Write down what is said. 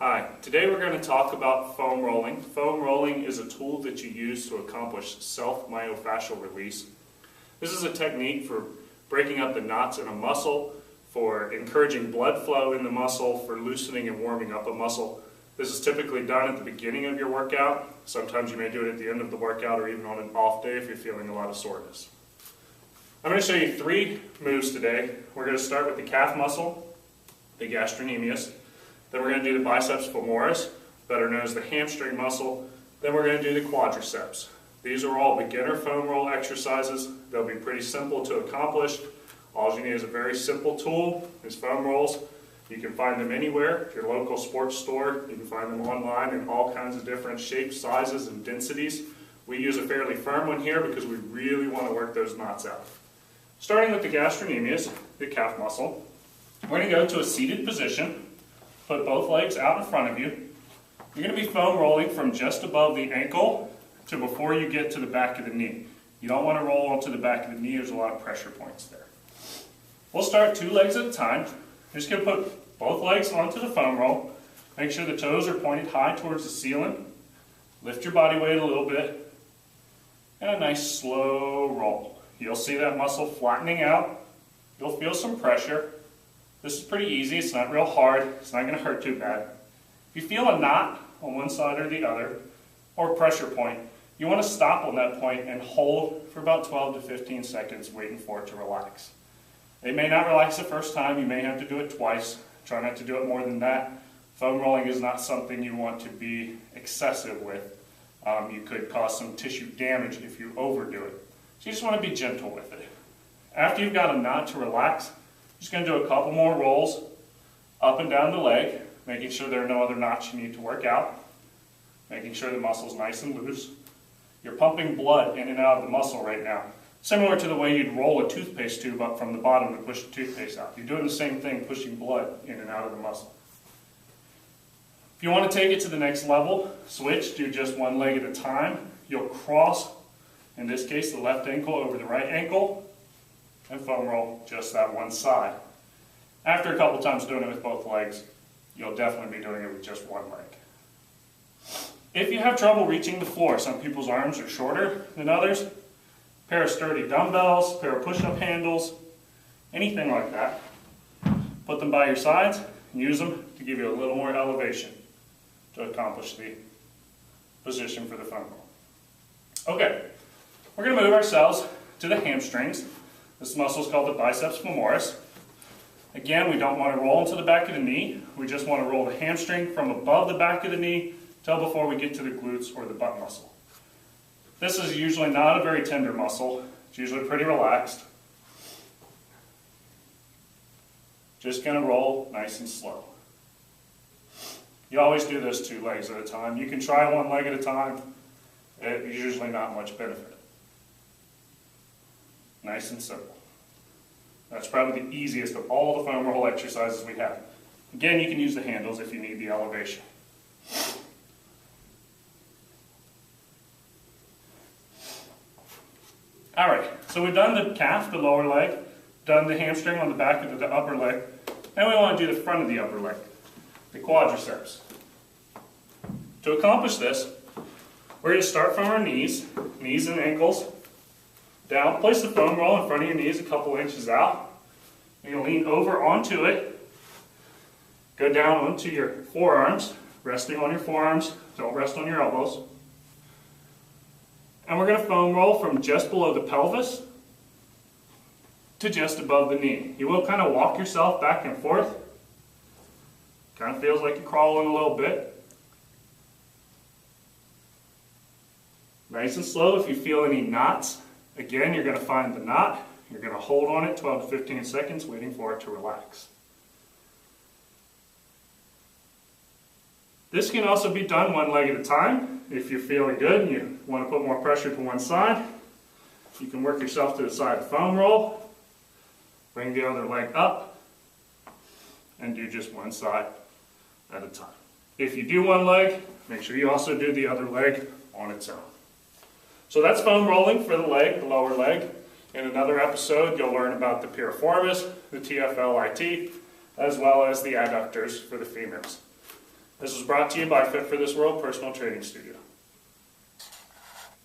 Hi, today we're going to talk about foam rolling. Foam rolling is a tool that you use to accomplish self-myofascial release. This is a technique for breaking up the knots in a muscle, for encouraging blood flow in the muscle, for loosening and warming up a muscle. This is typically done at the beginning of your workout. Sometimes you may do it at the end of the workout or even on an off day if you're feeling a lot of soreness. I'm going to show you 3 moves today. We're going to start with the calf muscle, the gastrocnemius. Then we're going to do the biceps femoris, better known as the hamstring muscle. Then we're going to do the quadriceps. These are all beginner foam roll exercises. They'll be pretty simple to accomplish. All you need is a very simple tool, is foam rolls. You can find them anywhere, your local sports store. You can find them online in all kinds of different shapes, sizes, and densities. We use a fairly firm one here because we really want to work those knots out. Starting with the gastrocnemius, the calf muscle, we're going to go to a seated position. Put both legs out in front of you. You're going to be foam rolling from just above the ankle to before you get to the back of the knee. You don't want to roll onto the back of the knee. There's a lot of pressure points there. We'll start 2 legs at a time. You're just going to put both legs onto the foam roll. Make sure the toes are pointed high towards the ceiling. Lift your body weight a little bit. And a nice slow roll. You'll see that muscle flattening out. You'll feel some pressure. This is pretty easy, it's not real hard, it's not going to hurt too bad. If you feel a knot on one side or the other, or pressure point, you want to stop on that point and hold for about 12 to 15 seconds waiting for it to relax. It may not relax the first time, you may have to do it twice. Try not to do it more than that. Foam rolling is not something you want to be excessive with. You could cause some tissue damage if you overdo it. So you just want to be gentle with it. After you've got a knot to relax, just going to do a couple more rolls up and down the leg, making sure there are no other knots you need to work out, making sure the muscle's nice and loose. You're pumping blood in and out of the muscle right now, similar to the way you'd roll a toothpaste tube up from the bottom to push the toothpaste out. You're doing the same thing, pushing blood in and out of the muscle. If you want to take it to the next level, switch, do just 1 leg at a time. You'll cross, in this case, the left ankle over the right ankle, and foam roll just that one side. After a couple times doing it with both legs, you'll definitely be doing it with just 1 leg. If you have trouble reaching the floor, some people's arms are shorter than others, pair of sturdy dumbbells, pair of push-up handles, anything like that, put them by your sides and use them to give you a little more elevation to accomplish the position for the foam roll. Okay, we're going to move ourselves to the hamstrings. This muscle is called the biceps femoris. Again, we don't want to roll into the back of the knee. We just want to roll the hamstring from above the back of the knee till before we get to the glutes or the butt muscle. This is usually not a very tender muscle. It's usually pretty relaxed. Just going to roll nice and slow. You always do this 2 legs at a time. You can try 1 leg at a time. It's usually not much benefit. Nice and simple. That's probably the easiest of all the foam roll exercises we have. Again, you can use the handles if you need the elevation. Alright, so we've done the calf, the lower leg, done the hamstring on the back of the upper leg. Now we want to do the front of the upper leg, the quadriceps. To accomplish this, we're going to start from our knees and ankles, down. Place the foam roll in front of your knees a couple inches out. You're going to lean over onto it. Go down onto your forearms, resting on your forearms. Don't rest on your elbows. And we're going to foam roll from just below the pelvis to just above the knee. You will kind of walk yourself back and forth. Kind of feels like you're crawling a little bit. Nice and slow. If you feel any knots, again, you're going to find the knot, you're going to hold on it 12 to 15 seconds, waiting for it to relax. This can also be done 1 leg at a time. If you're feeling good and you want to put more pressure to one side, you can work yourself to the side foam roll, bring the other leg up, and do just 1 side at a time. If you do 1 leg, make sure you also do the other leg on its own. So that's foam rolling for the leg, the lower leg. In another episode, you'll learn about the piriformis, the TFLIT, as well as the adductors for the femurs. This was brought to you by Fit for This World Personal Training Studio.